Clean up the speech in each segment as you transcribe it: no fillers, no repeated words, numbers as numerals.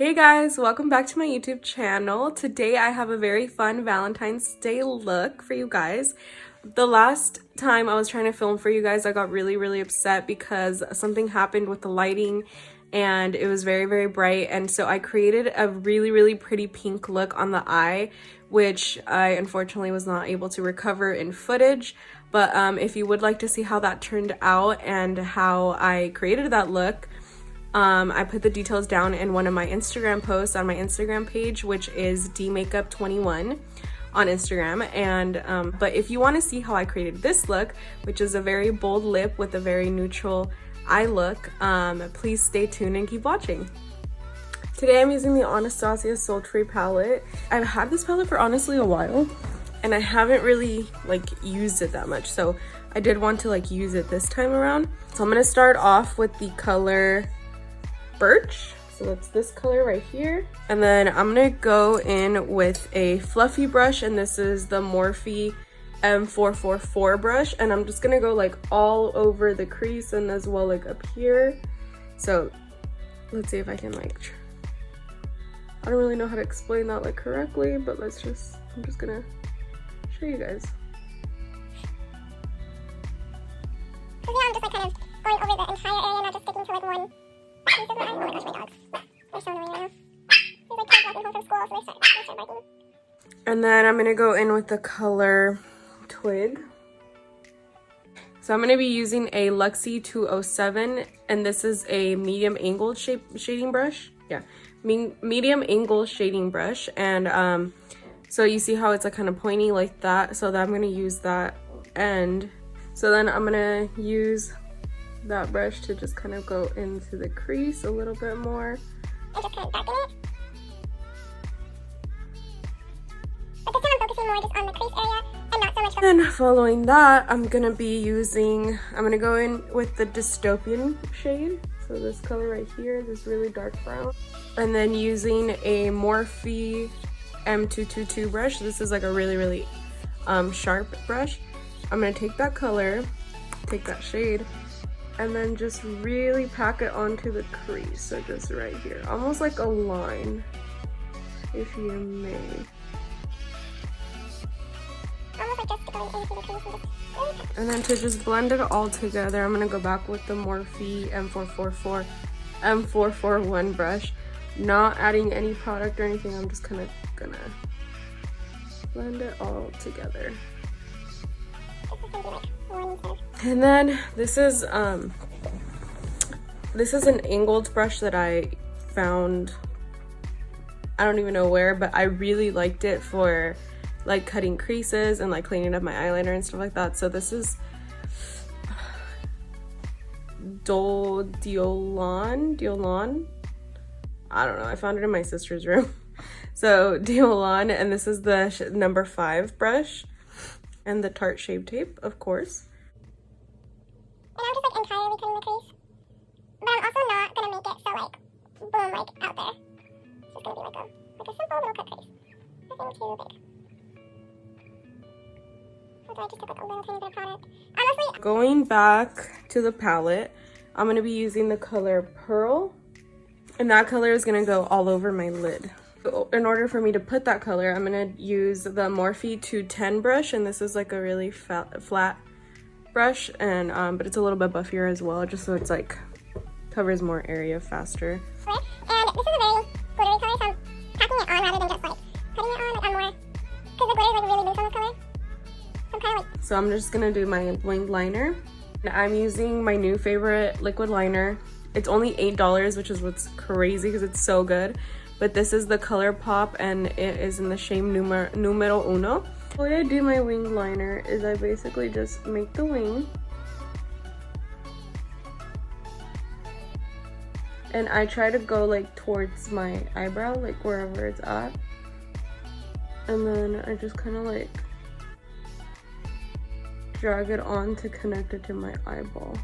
Hey guys, welcome back to my YouTube channel. Today I have a very fun Valentine's Day look for you guys. The last time I was trying to film for you guys, I got really upset because something happened with the lighting and it was very bright, and so I created a really pretty pink look on the eye, which I unfortunately was not able to recover in footage. But if you would like to see how that turned out and how I created that look, I put the details down in one of my Instagram posts on my Instagram page, which is dmakeup21 on Instagram. And but if you want to see how I created this look, which is a very bold lip with a very neutral eye look, please stay tuned and keep watching. Today I'm using the Anastasia Sultry palette. I've had this palette for honestly a while and I haven't really used it that much, so I did want to use it this time around. So I'm gonna start off with the color Birch, so that's this color right here, and then I'm gonna go in with a fluffy brush, and this is the Morphe M444 brush, and I'm just gonna go all over the crease and as well up here. So let's see if I can I don't really know how to explain that correctly, but I'm just gonna show you guys. So yeah, I'm just kind of going over the entire area, not just sticking to one. Oh my gosh, my dogs. They're so annoying right now. There's kids walking home from school, so they start barking. And then I'm gonna go in with the color Twig. So I'm gonna be using a Luxie 207, and this is a medium angled shading brush. Yeah, medium angle shading brush. And so you see how it's kind of pointy like that, so that I'm gonna use that end. So then I'm gonna use that brush to just kind of go into the crease a little bit more. And just kind of darken it. But this time I'm focusing more just on the crease area and not so much. And following that, I'm gonna go in with the Dystopian shade. So this color right here, this really dark brown. And then using a Morphe M222 brush. This is a really sharp brush. I'm gonna take that color, take that shade, and then just really pack it onto the crease. So just right here, almost like a line, if you may. Almost just going into the crease. And then to just blend it all together, I'm gonna go back with the Morphe M441 brush, not adding any product or anything. I'm just kind of gonna blend it all together. And then this is an angled brush that I found, I don't even know where, but I really liked it for cutting creases and cleaning up my eyeliner and stuff like that. So this is Diolan. I don't know, I found it in my sister's room. So Diolan, and this is the number 5 brush, and the Tarte Shape Tape, of course. And I'm just entirely cutting the crease. But I'm also not gonna make it so boom, out there. It's just gonna be a simple little cut crease. Nothing too big. So I just took a little tiny bit of product. Honestly, going back to the palette, I'm gonna be using the color Pearl, and that color is gonna go all over my lid. In order for me to put that color, I'm gonna use the Morphe 210 brush, and this is a really flat brush, and but it's a little bit buffier as well, just so it's covers more area faster. and this is a very glittery color, so I'm packing it on rather than just putting it on. I'm more, because the glitter is really loose on this color. So I'm kind of So I'm just gonna do my winged liner. And I'm using my new favorite liquid liner. It's only $8, which is what's crazy because it's so good. But this is the Color Pop, and it is in the shade Numero Uno. The way I do my winged liner is I basically just make the wing, and I try to go towards my eyebrow, wherever it's at, and then I just kind of drag it on to connect it to my eyeball.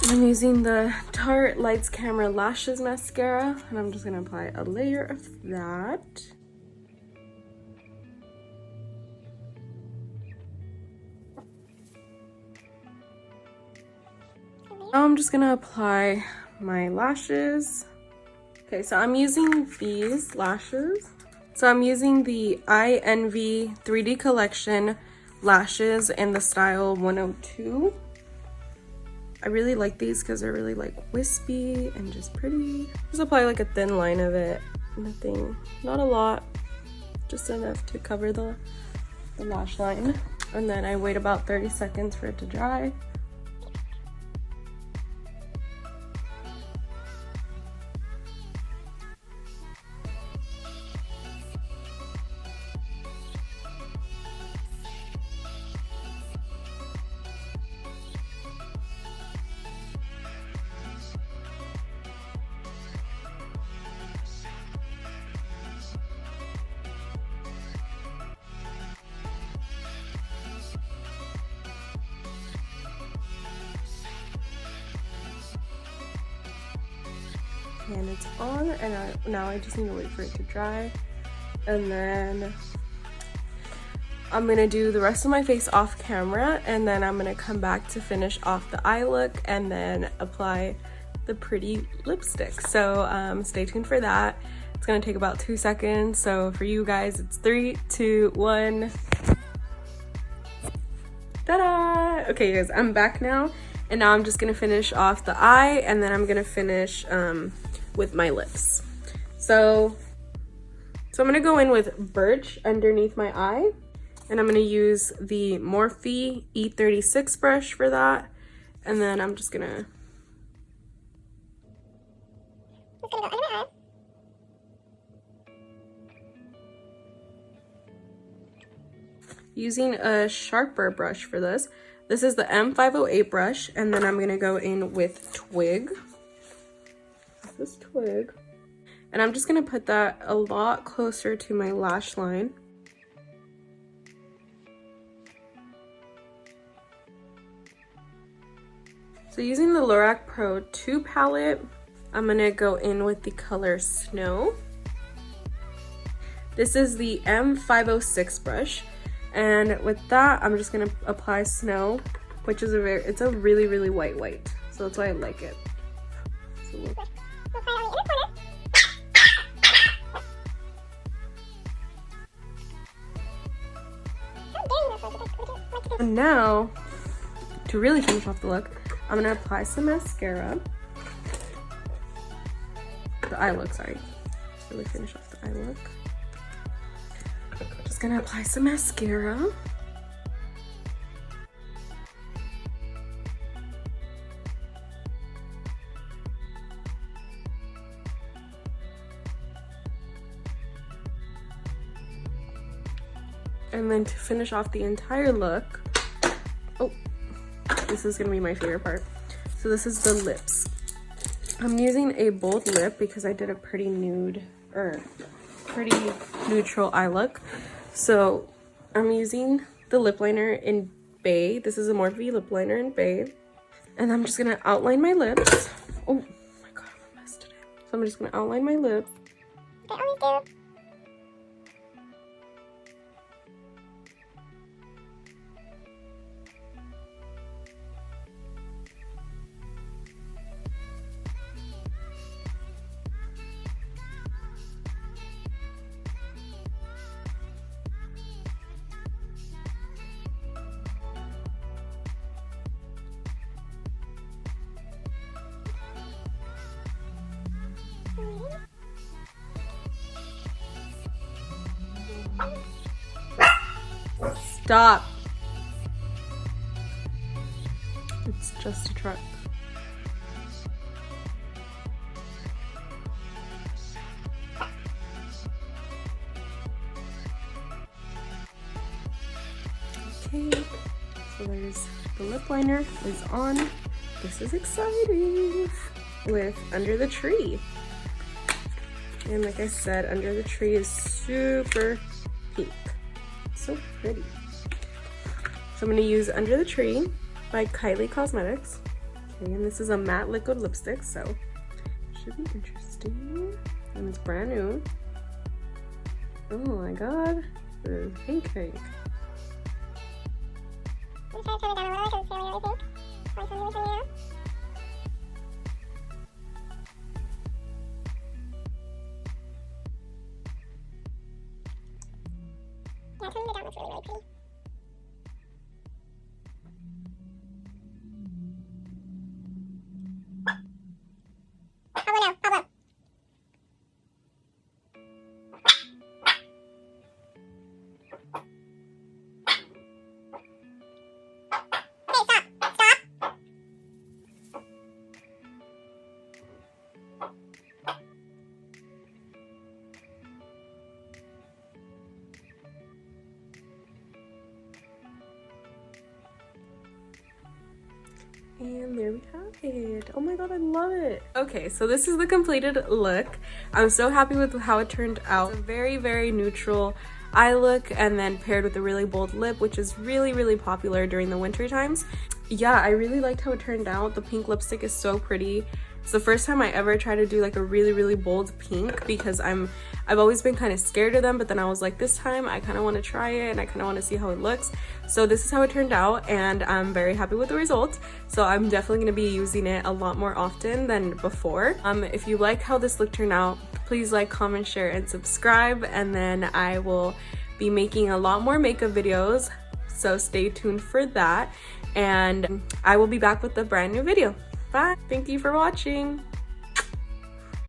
I'm using the Tarte Lights Camera Lashes Mascara, and I'm just gonna apply a layer of that. Now I'm just gonna apply my lashes. Okay, so I'm using these lashes. So I'm using the I Envy 3D Collection lashes in the style 102. I really like these because they're really like wispy and just pretty. Just apply like a thin line of it. Nothing, not a lot, just enough to cover the lash line. And then I wait about 30 seconds for it to dry. And it's on, and now I just need to wait for it to dry. And then I'm gonna do the rest of my face off camera, and then I'm gonna come back to finish off the eye look and then apply the pretty lipstick. So stay tuned for that. It's gonna take about 2 seconds. So for you guys, it's 3, 2, 1. Ta-da! Okay guys, I'm back now, and now I'm just gonna finish off the eye, and then I'm gonna finish with my lips. So I'm gonna go in with Birch underneath my eye, and I'm gonna use the Morphe E36 brush for that, and then I'm just gonna go under my eye. using a sharper brush for this. This is the M508 brush, and then I'm gonna go in with Twig. This Twig, and I'm just gonna put that a lot closer to my lash line. So using the Lorac Pro 2 palette, I'm gonna go in with the color Snow. This is the M506 brush, and with that I'm just gonna apply Snow, which is it's a really, really white, so that's why I like it. So and now, to really finish off the look, I'm gonna apply some mascara. The eye look, sorry. Really finish off the eye look. Just gonna apply some mascara. And then to finish off the entire look, oh, this is gonna be my favorite part. So this is the lips. I'm using a bold lip because I did a pretty nude, or pretty neutral eye look. So I'm using the lip liner in Bay. This is a Morphe lip liner in Bay. And I'm just gonna outline my lips. Oh my god, I'm a mess today. So I'm just gonna outline my lips. I always do. Stop. It's just a truck. Okay, so there's the lip liner is on. This is exciting. With Under the Tree. And like I said, Under the Tree is super pink. It's so pretty. So I'm gonna use Under the Tree by Kylie Cosmetics. Okay, and this is a matte liquid lipstick, so it should be interesting. And it's brand new. Oh my god, this is pink pink. I'm trying to turn it down a little because it's really, really pink. Why is it really turning it down? Yeah, toning it down looks really, really pretty. Oh, no, oh, no. Okay, stop. Stop. And there we have it. Oh my god, I love it. Okay, so this is the completed look. I'm so happy with how it turned out. It's a very, very neutral eye look, and then paired with a really bold lip, which is really, really popular during the winter times. Yeah, I really liked how it turned out. The pink lipstick is so pretty. It's the first time I ever tried to do like a really, really bold pink, because I've always been kind of scared of them, but then I was like, this time I kind of want to try it and I kind of want to see how it looks. So this is how it turned out, and I'm very happy with the results. So I'm definitely going to be using it a lot more often than before. If you like how this look turned out, please like, comment, share, and subscribe, and then I will be making a lot more makeup videos, so stay tuned for that, and I will be back with a brand new video. Bye. Thank you for watching.